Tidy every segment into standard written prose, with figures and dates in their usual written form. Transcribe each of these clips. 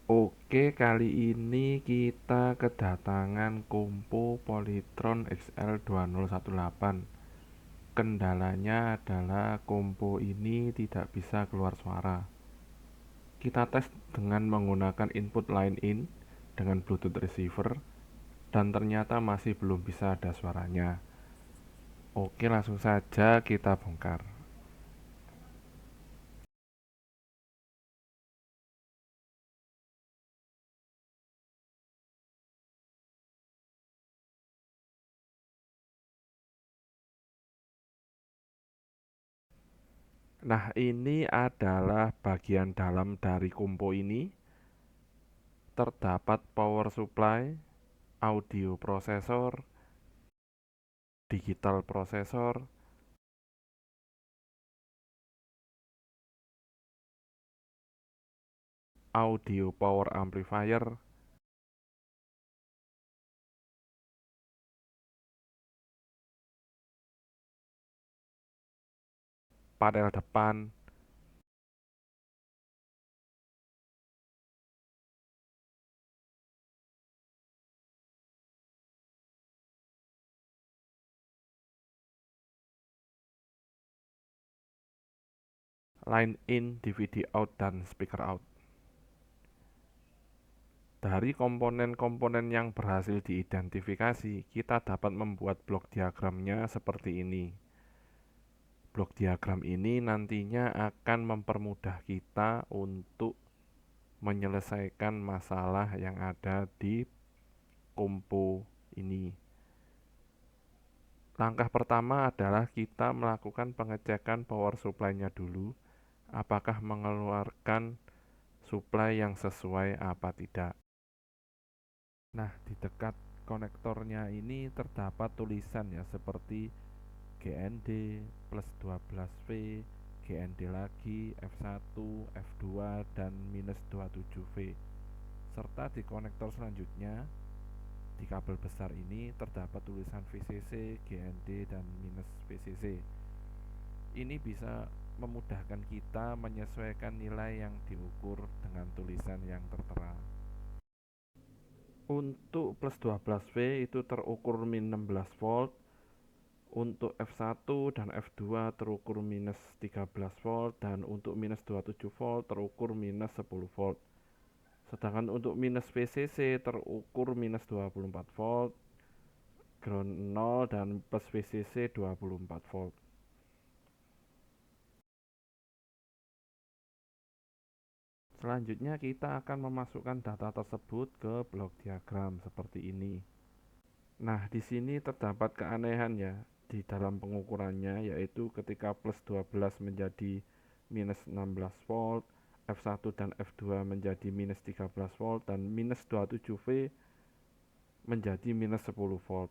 Oke, kali ini kita kedatangan Kompo Polytron XL2018. Kendalanya adalah kompo ini tidak bisa keluar suara. Kita tes dengan menggunakan input line in dengan Bluetooth receiver dan ternyata masih belum bisa ada suaranya. Oke, langsung saja kita bongkar. Nah, ini adalah bagian dalam dari kompo ini. Terdapat power supply, audio processor, digital processor, audio power amplifier, panel depan, line in, DVD out, dan speaker out. Dari komponen-komponen yang berhasil diidentifikasi, kita dapat membuat blok diagramnya seperti ini. Blok diagram ini nantinya akan mempermudah kita untuk menyelesaikan masalah yang ada di kompo ini. Langkah pertama adalah kita melakukan pengecekan power supply-nya dulu, apakah mengeluarkan supply yang sesuai apa tidak. Nah, di dekat konektornya ini terdapat tulisan ya seperti GND plus 12V, GND lagi, F1, F2, dan minus 27V. Serta di konektor selanjutnya, di kabel besar ini terdapat tulisan VCC, GND, dan minus VCC. Ini bisa memudahkan kita menyesuaikan nilai yang diukur dengan tulisan yang tertera. Untuk plus 12V itu terukur min 16 volt, untuk F1 dan F2 terukur minus 13 volt, dan untuk minus 27 volt terukur minus 10 volt. Sedangkan untuk minus VCC terukur minus 24 volt, ground 0, dan plus VCC 24 volt. Selanjutnya kita akan memasukkan data tersebut ke blok diagram seperti ini. Nah, di sini terdapat keanehan ya di dalam pengukurannya, yaitu ketika plus 12 menjadi minus 16 volt, F1 dan F2 menjadi minus 13 volt, dan minus 27V menjadi minus 10 volt.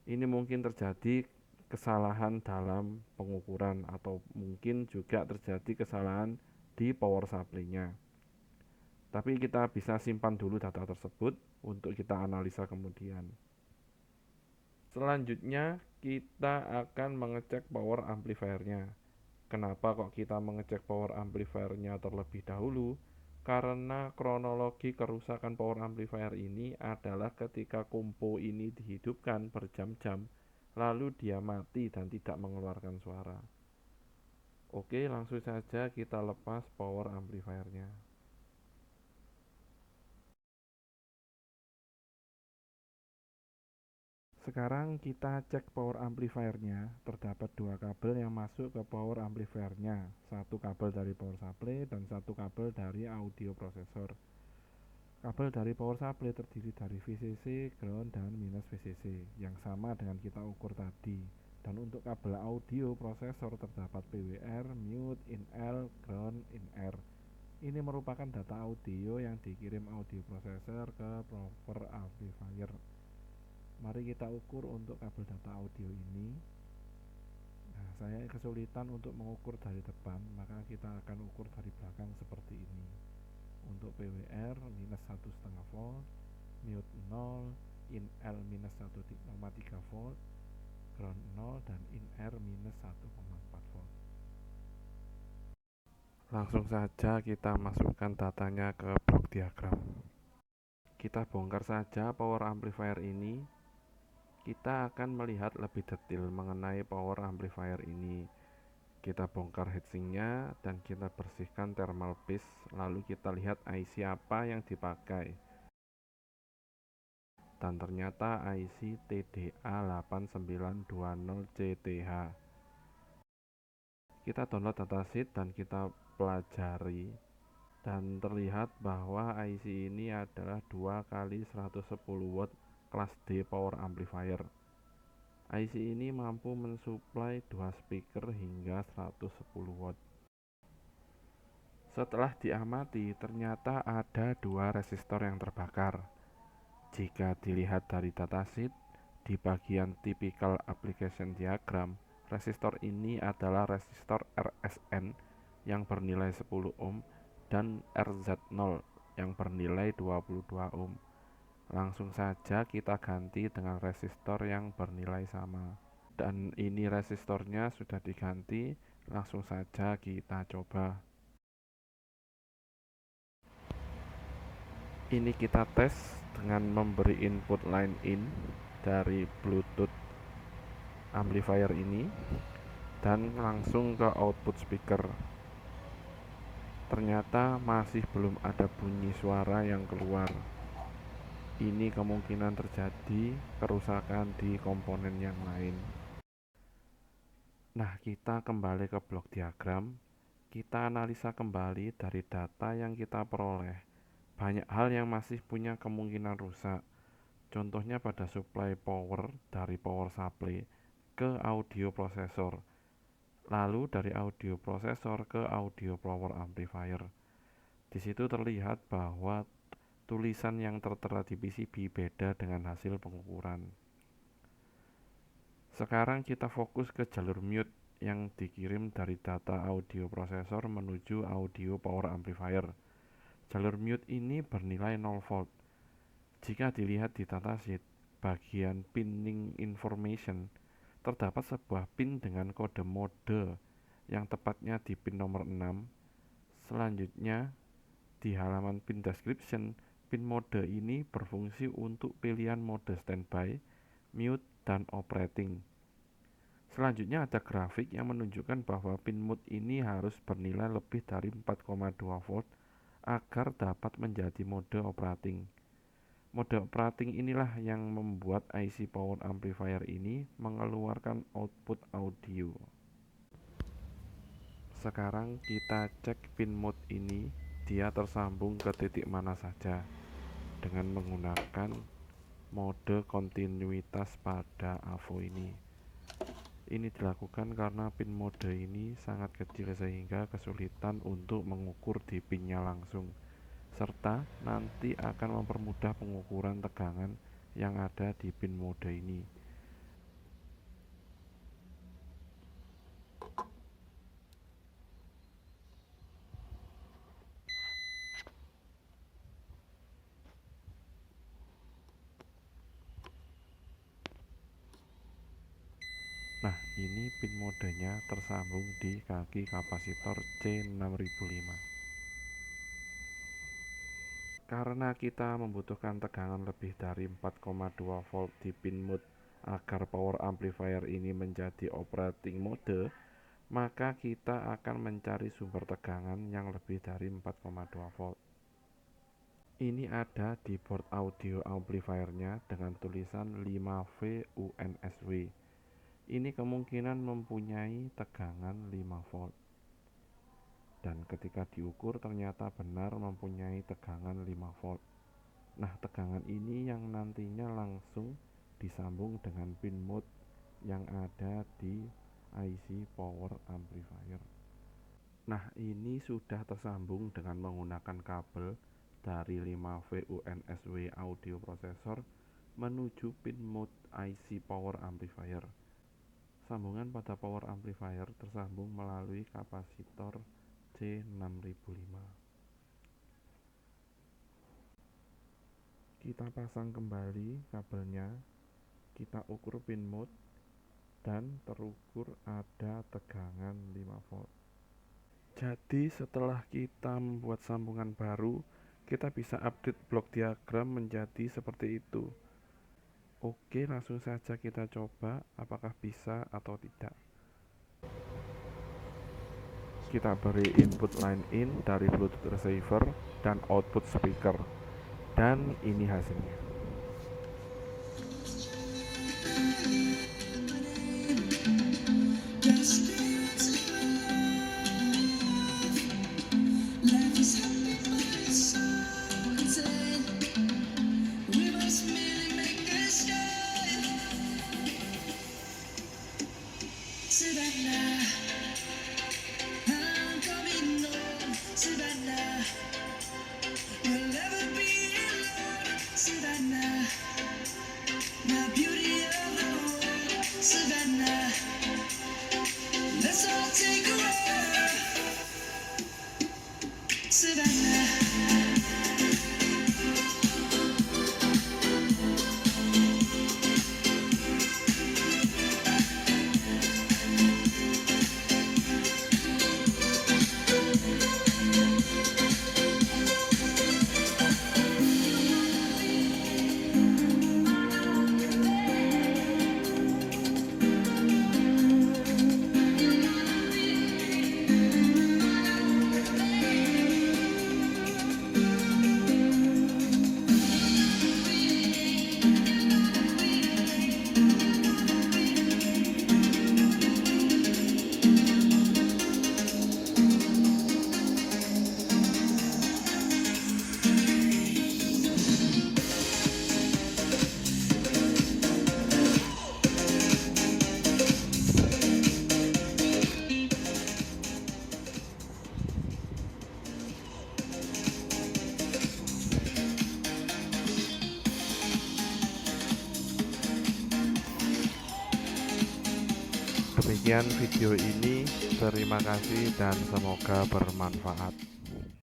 Ini mungkin terjadi kesalahan dalam pengukuran atau mungkin juga terjadi kesalahan di power supply-nya. Tapi kita bisa simpan dulu data tersebut untuk kita analisa kemudian. Selanjutnya kita akan mengecek power amplifier-nya. Kenapa kok kita mengecek power amplifier-nya terlebih dahulu? Karena kronologi kerusakan power amplifier ini adalah ketika kompo ini dihidupkan berjam-jam, lalu dia mati dan tidak mengeluarkan suara. Oke, langsung saja kita lepas power amplifier-nya. Sekarang kita cek power amplifier-nya. Terdapat dua kabel yang masuk ke power amplifier-nya. Satu kabel dari power supply dan satu kabel dari audio processor. Kabel dari power supply terdiri dari VCC, ground, dan minus VCC yang sama dengan kita ukur tadi. Dan untuk kabel audio processor terdapat PWR, mute, in-L, ground, in-R. Ini merupakan data audio yang dikirim audio processor ke proper amplifier. Mari kita ukur untuk kabel data audio ini. Nah, saya kesulitan untuk mengukur dari depan, maka kita akan ukur dari belakang seperti ini. Untuk PWR minus 1,5 volt, mute 0, in L minus 1,3 volt, ground 0, dan in R minus 1,4 volt. Langsung saja kita masukkan datanya ke blok diagram. Kita bongkar saja power amplifier ini. Kita akan melihat lebih detail mengenai power amplifier ini. Kita bongkar heatsinknya dan kita bersihkan thermal paste, lalu kita lihat IC apa yang dipakai. Dan ternyata IC TDA8920CTH. Kita download datasheet dan kita pelajari, dan terlihat bahwa IC ini adalah 2 kali 110 watt kelas D power amplifier. IC ini mampu mensuplai 2 speaker hingga 110 watt. Setelah diamati, ternyata ada 2 resistor yang terbakar. Jika dilihat dari datasheet, di bagian typical application diagram, resistor ini adalah resistor RSN yang bernilai 10 ohm dan RZ0 yang bernilai 22 ohm. Langsung saja kita ganti dengan resistor yang bernilai sama. Dan ini resistornya sudah diganti, langsung saja kita coba. Ini kita tes dengan memberi input line in dari Bluetooth amplifier ini dan langsung ke output speaker. Ternyata masih belum ada bunyi suara yang keluar. Ini kemungkinan terjadi kerusakan di komponen yang lain. Nah, kita kembali ke blok diagram. Kita analisa kembali dari data yang kita peroleh. Banyak hal yang masih punya kemungkinan rusak. Contohnya pada supply power dari power supply ke audio processor, lalu dari audio processor ke audio power amplifier. Di situ terlihat bahwa tulisan yang tertera di PCB beda dengan hasil pengukuran. Sekarang kita fokus ke jalur mute yang dikirim dari data audio processor menuju audio power amplifier. Jalur mute ini bernilai 0 volt. Jika dilihat di datasheet, bagian pinning information, terdapat sebuah pin dengan kode mode yang tepatnya di pin nomor 6. Selanjutnya, di halaman pin description, pin mode ini berfungsi untuk pilihan mode standby, mute, dan operating. Selanjutnya ada grafik yang menunjukkan bahwa pin mute ini harus bernilai lebih dari 4,2 volt agar dapat menjadi mode operating. Mode operating inilah yang membuat IC power amplifier ini mengeluarkan output audio. Sekarang kita cek pin mode ini, dia tersambung ke titik mana saja dengan menggunakan mode kontinuitas pada AVO ini. Ini dilakukan karena pin mode ini sangat kecil sehingga kesulitan untuk mengukur di pinnya langsung, serta nanti akan mempermudah pengukuran tegangan yang ada di pin mode ini. Nah, ini pin modenya tersambung di kaki kapasitor C6005. Karena kita membutuhkan tegangan lebih dari 4,2 volt di pin mode agar power amplifier ini menjadi operating mode, maka kita akan mencari sumber tegangan yang lebih dari 4,2 volt. Ini ada di board audio amplifiernya dengan tulisan 5V UNSW. Ini kemungkinan mempunyai tegangan 5 volt. Dan ketika diukur ternyata benar mempunyai tegangan 5 volt. Nah, tegangan ini yang nantinya langsung disambung dengan pin mode yang ada di IC power amplifier. Nah, ini sudah tersambung dengan menggunakan kabel dari 5V UNSW audio processor menuju pin mode IC power amplifier. Sambungan pada power amplifier tersambung melalui kapasitor C6005. Kita pasang kembali kabelnya, kita ukur pin mode dan terukur ada tegangan 5 volt. Jadi setelah kita membuat sambungan baru, kita bisa update blok diagram menjadi seperti itu. Oke, langsung saja kita coba apakah bisa atau tidak. Kita beri input line in dari Bluetooth receiver dan output speaker, dan ini hasilnya. Savannah, I'm coming home. Savannah, we'll never be alone. Savannah, the beauty of the world. Savannah, let's all take a walk. Savannah. Demikian video ini, terima kasih dan semoga bermanfaat.